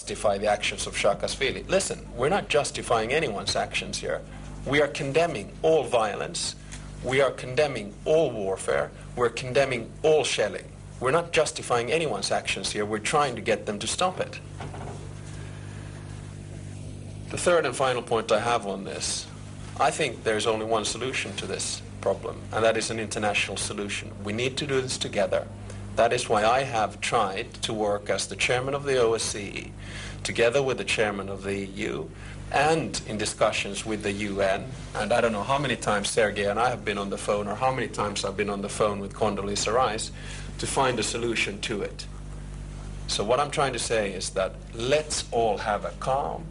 justify the actions of Saakashvili. Listen, we're not justifying anyone's actions here. We are condemning all violence. We are condemning all warfare. We're condemning all shelling. We're not justifying anyone's actions here. We're trying to get them to stop it. The third and final point I have on this, I think there's only one solution to this problem, and that is an international solution. We need to do this together. That is why I have tried to work as the chairman of the OSCE, together with the chairman of the EU, and in discussions with the UN. And I don't know how many times Sergei and I have been on the phone, or how many times I've been on the phone with Condoleezza Rice, to find a solution to it. So what I'm trying to say is that let's all have a calm,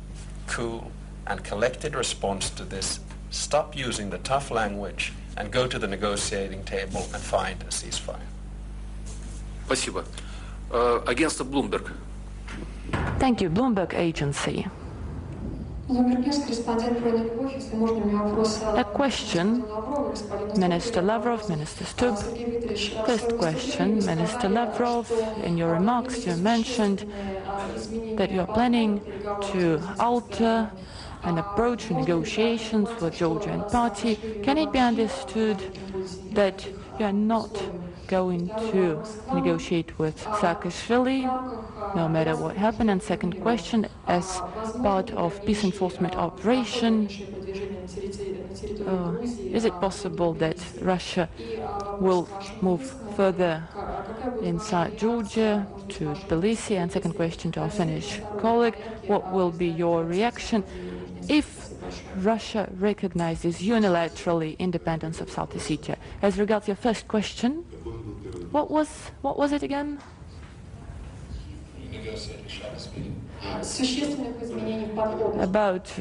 cool, and collected response to this. Stop using the tough language and go to the negotiating table and find a ceasefire. Спасибо. Агентство Bloomberg. Thank you. Bloomberg Agency. A question, Minister Lavrov, Minister Stubb. First question, Minister Lavrov, in your remarks you mentioned that you're planning to alter an approach to negotiations with Georgian party. Can it be understood that you are not going to negotiate with Saakashvili, no matter what happened? And second question, as part of peace enforcement operation, is it possible that Russia will move further inside Georgia to Tbilisi? And second question to our Finnish colleague, what will be your reaction if Russia recognizes unilaterally independence of South Ossetia? As regards your first question, what was it again? About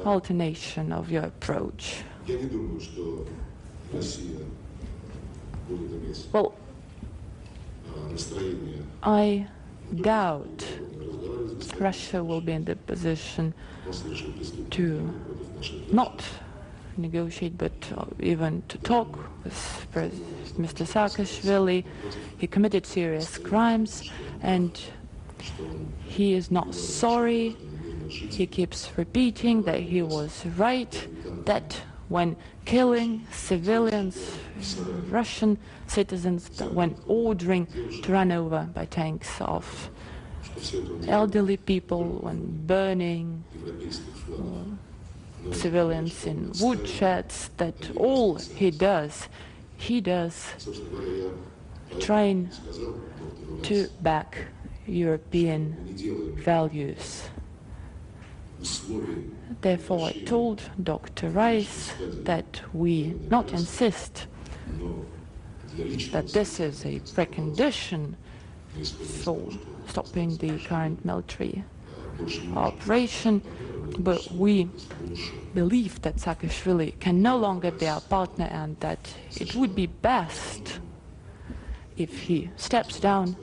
alternation of your approach. Well, I doubt Russia will be in the position to not negotiate, but even to talk with Mr. Saakashvili. He committed serious crimes, and he is not sorry. He keeps repeating that he was right, that when killing civilians, Russian citizens, when ordering to run over by tanks of elderly people, when burning civilians in woodsheds, that all he does trying to back European values. Therefore, I told Dr. Rice that we not insist that this is a precondition for stopping the current military operation, but we believe that Saakashvili can no longer be our partner, and that it would be best if he steps down.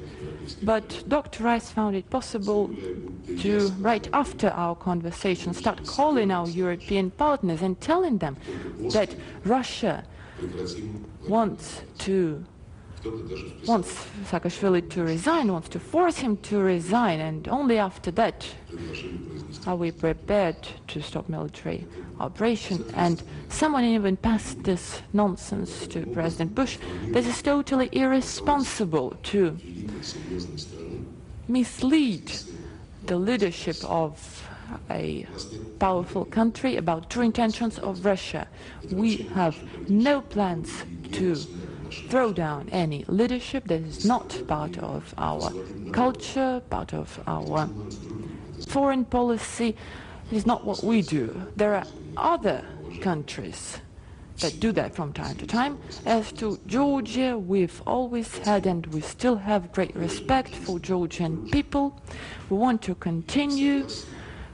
But Dr. Rice found it possible to, right after our conversation, start calling our European partners and telling them that Russia wants Saakashvili to resign, wants to force him to resign, and only after that are we prepared to stop military operation. And someone even passed this nonsense to President Bush. This is totally irresponsible to mislead the leadership of a powerful country about true intentions of Russia. We have no plans to throw down any leadership. That is not part of our culture, part of our foreign policy. It is not what we do. There are other countries that do that from time to time. As to Georgia, we've always had and we still have great respect for Georgian people. We want to continue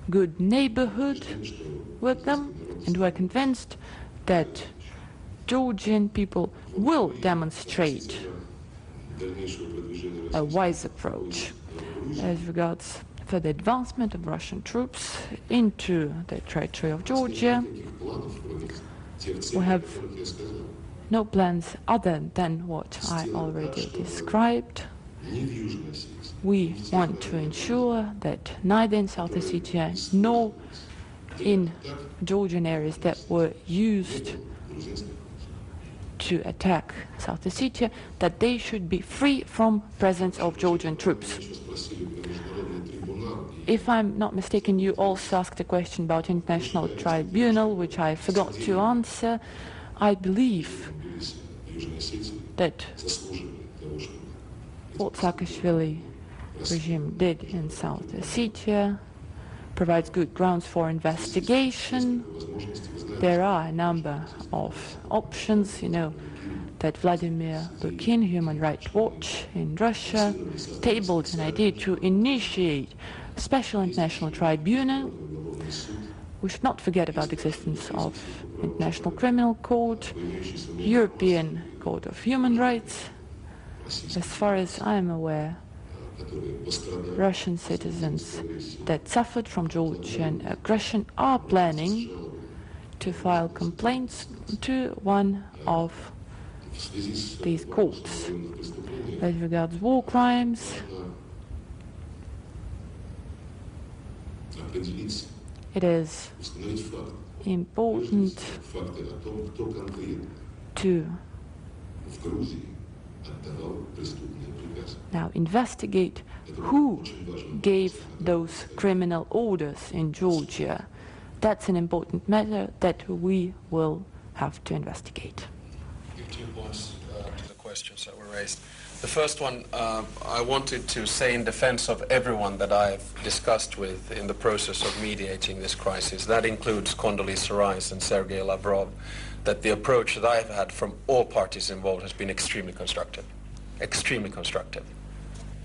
good neighborhood with them, and we're convinced that Georgian people will demonstrate a wise approach as regards further advancement of Russian troops into the territory of Georgia. We have no plans other than what I already described. We want to ensure that neither in South Ossetia nor in Georgian areas that were used to attack South Ossetia, that they should be free from presence of Georgian troops. If I'm not mistaken, you also asked a question about international tribunal, which I forgot to answer. I believe that what Saakashvili regime did in South Ossetia provides good grounds for investigation. There are a number of options, you know, that Vladimir Lukin, Human Rights Watch in Russia, tabled an idea to initiate a special international tribunal. We should not forget about the existence of International Criminal Court, European Court of Human Rights. As far as I am aware, Russian citizens that suffered from Georgian aggression are planning to file complaints to one of these courts. As regards war crimes, it is important to now investigate who gave those criminal orders in Georgia. That's an important matter that we will have to investigate. Give 2 points to the questions that were raised. The first one, I wanted to say in defense of everyone that I've discussed with in the process of mediating this crisis, that includes Condoleezza Rice and Sergei Lavrov, that the approach that I've had from all parties involved has been extremely constructive. Extremely constructive.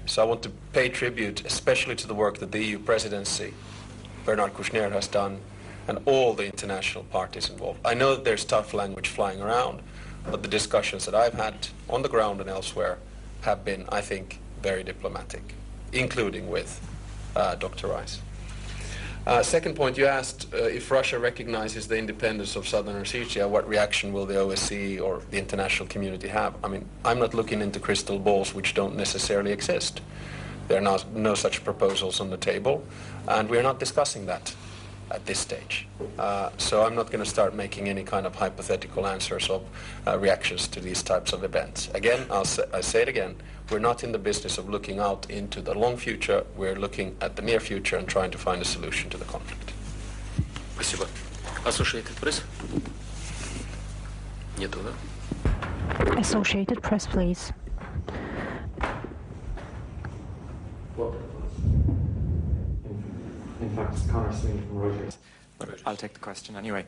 So I want to pay tribute especially to the work that the EU presidency, Bernard Kouchner, has done, and all the international parties involved. I know that there's tough language flying around, but the discussions that I've had on the ground and elsewhere have been, I think, very diplomatic, including with Dr. Rice. Second point, you asked if Russia recognizes the independence of Southern Ossetia, what reaction will the OSCE or the international community have? I mean, I'm not looking into crystal balls which don't necessarily exist. There are no such proposals on the table, and we're not discussing that at this stage. So I'm not going to start making any kind of hypothetical answers of reactions to these types of events. Again, I say it again, we're not in the business of looking out into the long future, we're looking at the near future and trying to find a solution to the conflict. Спасибо. Associated Press? Нету, да? Associated Press, please. Well, in fact, it's Connor Sweeney from Reuters. But I'll take the question anyway.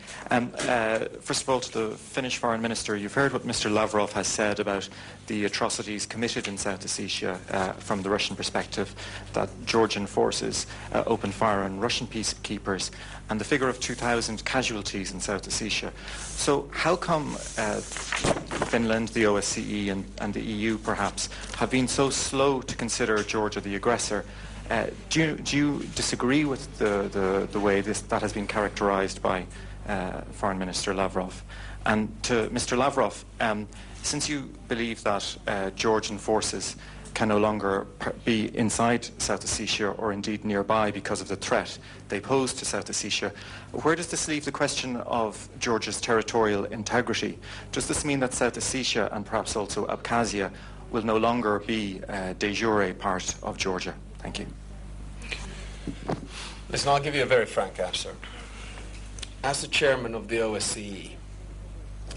First of all, to the Finnish Foreign Minister, you've heard what Mr. Lavrov has said about the atrocities committed in South Ossetia from the Russian perspective, that Georgian forces opened fire on Russian peacekeepers, and the figure of 2,000 casualties in South Ossetia. So how come Finland, the OSCE and the EU perhaps have been so slow to consider Georgia the aggressor? Do you disagree with the way that has been characterized by Foreign Minister Lavrov? And to Mr. Lavrov, since you believe that Georgian forces can no longer be inside South Ossetia or indeed nearby because of the threat they pose to South Ossetia, where does this leave the question of Georgia's territorial integrity? Does this mean that South Ossetia and perhaps also Abkhazia will no longer be de jure part of Georgia? Thank you. Listen, I'll give you a very frank answer. As the chairman of the OSCE,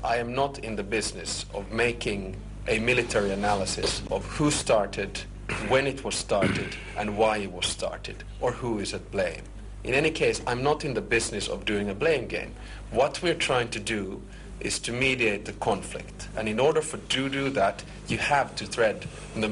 I am not in the business of making a military analysis of who started, when it was started, and why it was started, or who is at blame. In any case, I'm not in the business of doing a blame game. What we're trying to do is to mediate the conflict. And in order to do that, you have to tread the